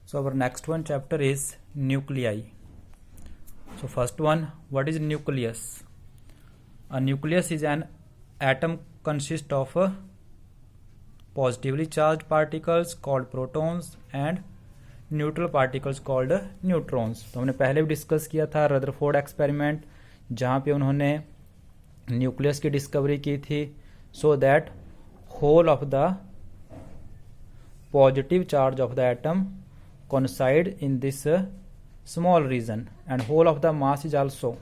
So our next one chapter is nuclei. So first one, what is nucleus? A nucleus is an atom consists of positively charged particles called protons and neutral particles called neutrons. तो हमने पहले भी discuss किया था Rutherford experiment, जहाँ पे उन्होंने nucleus की डिस्कवरी की थी, so that whole of the positive charge of the atom coincide in this small region and whole of the mass is also.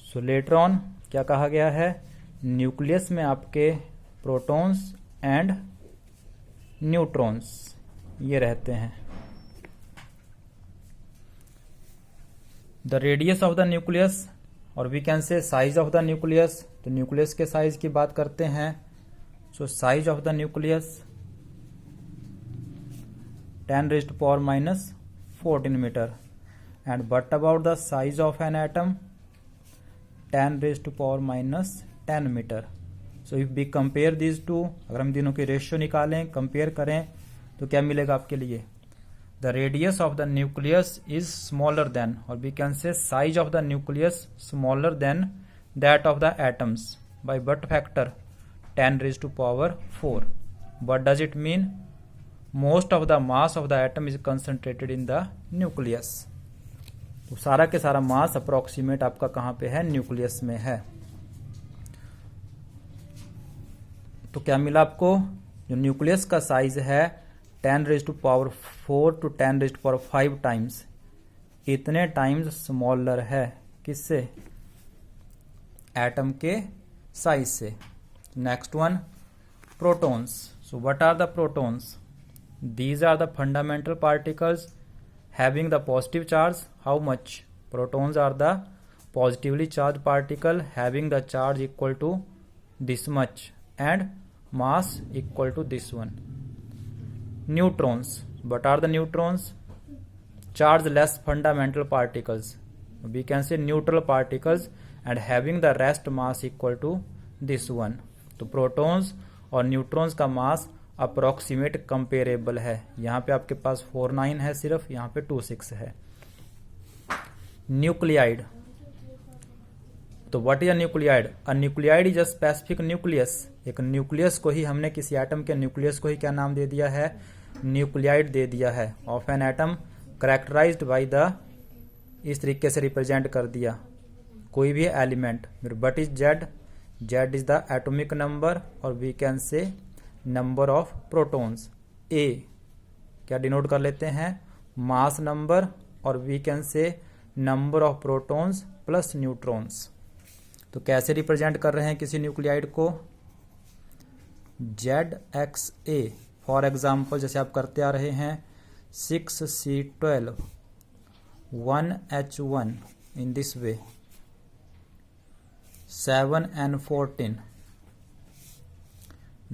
So later on क्या कहा गया है, न्यूक्लियस में आपके प्रोटॉन्स एंड न्यूट्रॉन्स ये रहते हैं। The radius of the nucleus और we can say size of the nucleus. तो न्यूक्लियस के साइज की बात करते हैं। So size of the nucleus 10⁻⁻14 meter and but about the size of an atom 10⁻10 meter. So if we compare these two, अगर हम तीनों की रेशियो निकालें, कंपेयर करें, तो क्या मिलेगा आपके लिए, the radius of the nucleus is smaller than, और we can say size of the nucleus smaller than that of the atoms by but factor 10⁻4। But does it mean most of the mass of the atom is concentrated in the nucleus. तो सारा के सारा मास approximate आपका कहाँ पे है, nucleus में है। तो क्या मिला आपको, जो न्यूक्लियस का साइज है 10⁻4 टू 10⁻5 टाइम्स, इतने टाइम्स स्मॉलर है किससे, एटम के साइज से। Next one, protons. So what are the protons? These are the fundamental particles having the positive charge. How much? Protons are the positively charged particle having the charge equal to this much and mass equal to this one. Neutrons. What are the neutrons? Chargeless fundamental particles. We can say neutral particles and having the rest mass equal to this one. तो protons और neutrons का मास approximate comparable है। यहाँ पे आपके पास 49 है सिर्फ, यहाँ पे 26 है। न्यूक्लियाइड। तो what is a nuclide? A nuclide is a specific nucleus. एक न्यूक्लियस को ही हमने, किसी एटम के न्यूक्लियस को ही क्या नाम दे दिया है, न्यूक्लियाइड दे दिया है। Of an atom characterized by the, इस तरीके से रिप्रेजेंट कर दिया कोई भी element. But is Z, Z is the atomic number और we can say number of protons. A क्या डिनोट कर लेते हैं, मास नंबर, और we can say number of protons plus neutrons. तो कैसे रिप्रेजेंट कर रहे हैं किसी न्यूक्लियाइड को, ZXA फॉर एग्जाम्पल, जैसे आप करते आ रहे हैं 6C12 1H1 in this way, 7N14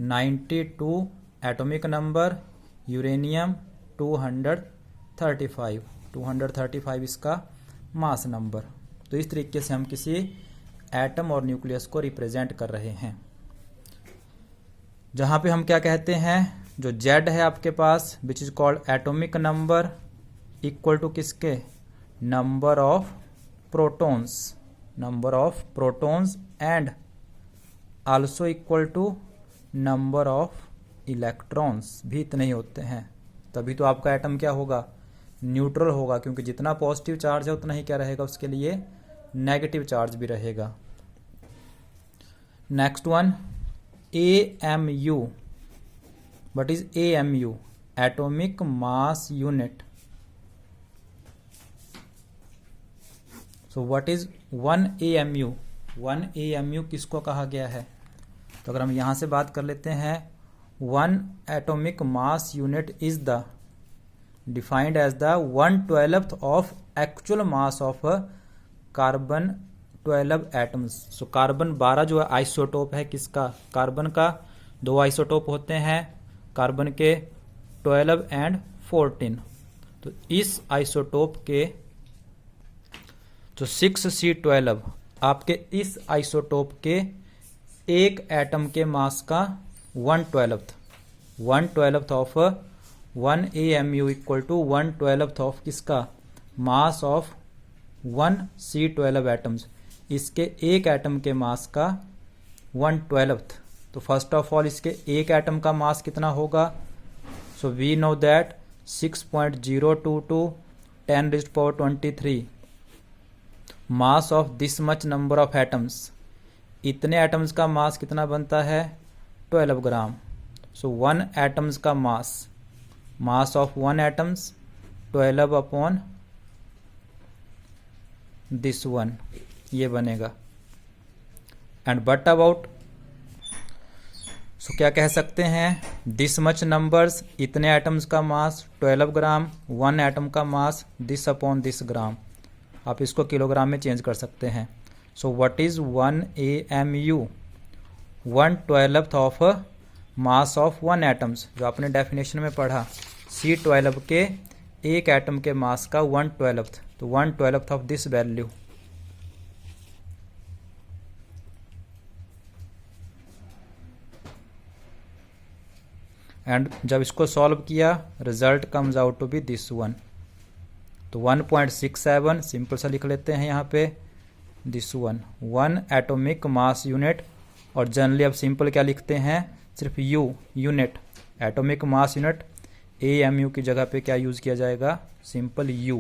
92 atomic number, uranium 235 इसका मास नंबर। तो इस तरीके से हम किसी एटम और न्यूक्लियस को रिप्रेजेंट कर रहे हैं। जहां पे हम क्या कहते हैं, जो जेड है आपके पास which is called atomic number equal to किसके, number of protons, and also equal to number of electrons, भी इतने ही होते हैं। तभी तो आपका एटम क्या होगा, न्यूट्रल होगा, क्योंकि जितना पॉजिटिव चार्ज है उतना ही क्या रहेगा उसके लिए, नेगेटिव चार्ज भी रहेगा। Next one, AMU। What is AMU? Atomic Mass Unit. So what is 1 AMU? 1 AMU किसको कहा गया है? तो अगर हम यहाँ से बात कर लेते हैं, 1 atomic mass unit is the defined as the 1/12th of actual mass of carbon 12 atoms. So carbon 12 जो है आइसोटोप है किसका, कार्बन का। 2 आइसोटोप होते हैं कार्बन के, 12 एंड 14। तो इस आइसोटोप के जो 6C12 आपके इस आइसोटोप के एक एटम के मास का 1/12 of 1 AMU equal to 1/12 of किसका, मास ऑफ 1 C12 एटम्स, इसके एक एटम के मास का 1/12। तो फर्स्ट ऑफ ऑल इसके एक एटम का मास कितना होगा, so we know that 6.022 10⁻23 mass of this much number of atoms, इतने एटम्स का मास कितना बनता है 12 ग्राम। सो 1 एटम्स का mass of 1 atoms 12 upon this 1, ये बनेगा। एंड बट अबाउट, सो क्या कह सकते हैं, दिस मच नंबर्स, इतने एटम्स का मास 12 ग्राम, 1 एटम का मास दिस अपॉन दिस ग्राम, आप इसको किलोग्राम में चेंज कर सकते हैं। So what is 1 AMU, 1/12 of mass of 1 atoms, जो आपने डेफिनेशन में पढ़ा, C12 के एक एटम के मास का 1/12, तो 1/12 ऑफ दिस वैल्यू। एंड जब इसको सॉल्व किया result comes out to be this 1, तो 1.67 सिंपल सा लिख लेते हैं यहाँ पे दिस 1 एटॉमिक मास यूनिट, और जनरली अब सिंपल क्या लिखते हैं, सिर्फ unit, atomic mass unit, AMU की जगह पे क्या यूज़ किया जाएगा, सिंपल U।